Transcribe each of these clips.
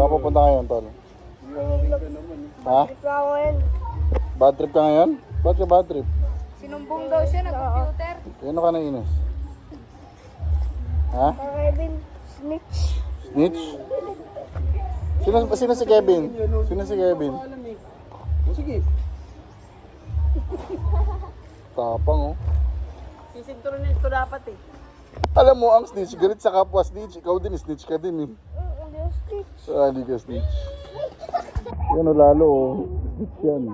Saan pupunta ngayon, Tol? Ha? Trip ako ngayon. Bad trip ka ngayon? Ba't ka bad trip? Sinumbong daw siya, nag-computer. Ano ka na inis? Ha? Kevin, snitch. Snitch? Sino si Kevin? Sino si Kevin? Sige. Tapang, oh. Sisinturunin ko dapat eh. Alam mo, ang snitch, galit sa kapwa snitch. Ikaw din, snitch ka din, eh. Hindi ako snitch. Hindi ka snitch. Yan, oh, lalo, oh. Snitch yan.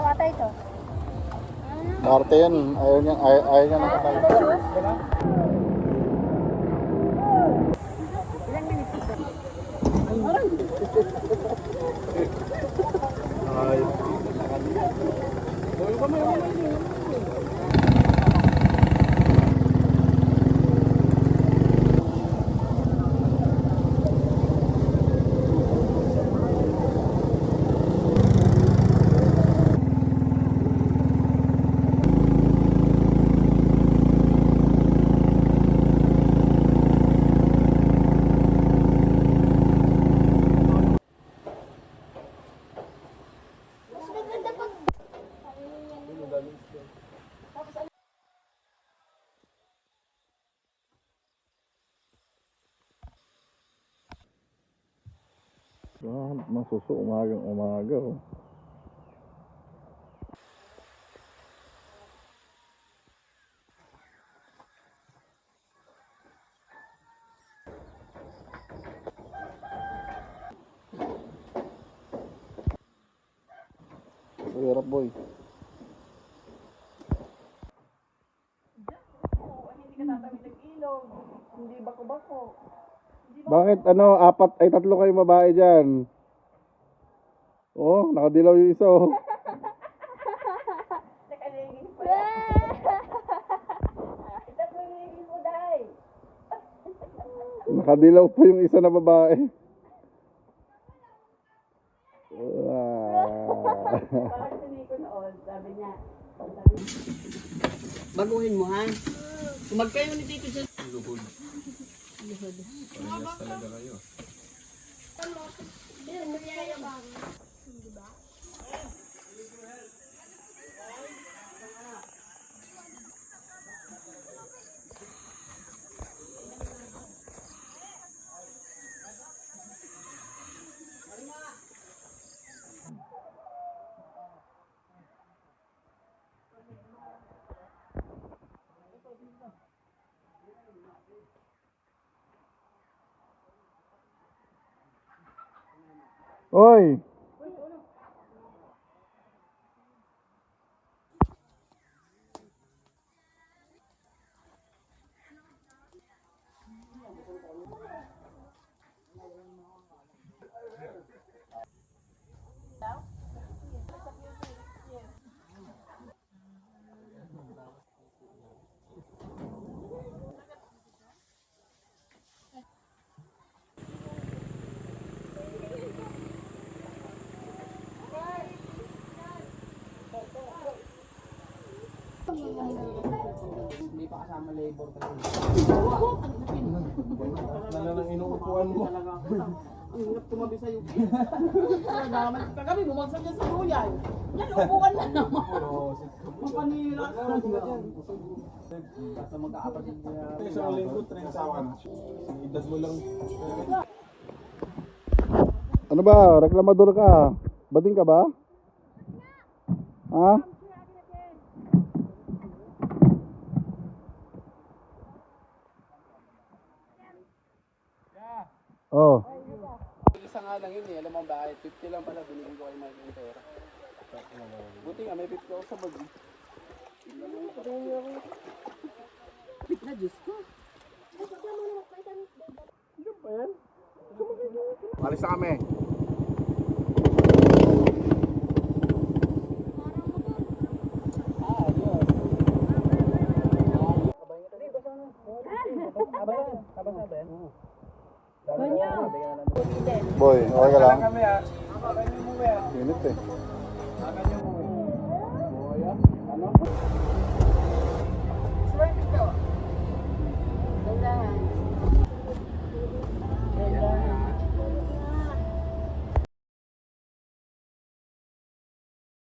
Nakata ito. Arte yan. Ayaw niya nakatay. Masuso umagang umaga, oh. Hirap, boy. Hindi ka tatawid ng ilog. Hindi bako-bako. Bakit tatlo kayo babae dyan? Oh, nakadilaw yung isa, oh. Nakaligin pa yan. Itas mo yung ligin mo, Day. Nakadilaw pa yung isa na babae. Parang si Nico noon, sabi niya. Baguhin mo, ha? Kumag kayo ni Tito dyan. Luhod. Parehas talaga kayo. Oy! Hindi pa kasama labor kasi. Ano lang inuupuan mo? Ang hirap tumabi sa'yo. Kagabi, bumagsak niya sa kuya. Yan, upuan na naman. Mapanira ka. Basta magkakapatid niya. Isang linggo, 30 ka na. Edad mo lang. Ano ba? Reklamador ka? Bading ka ba? Ha? Oh. Isa nga lang yun eh. Alam mo bakit? 50 lang pala. Binigyan ko kay Mike yung pera. Buti nga, may 50 ako sa bag. Pit na, Diyos ko. Alis na kami. Boy, okay ka lang? Kami ah. Akan yung mo ya. Init eh. Akan yung mo. Boya. Ano? Swipe ito.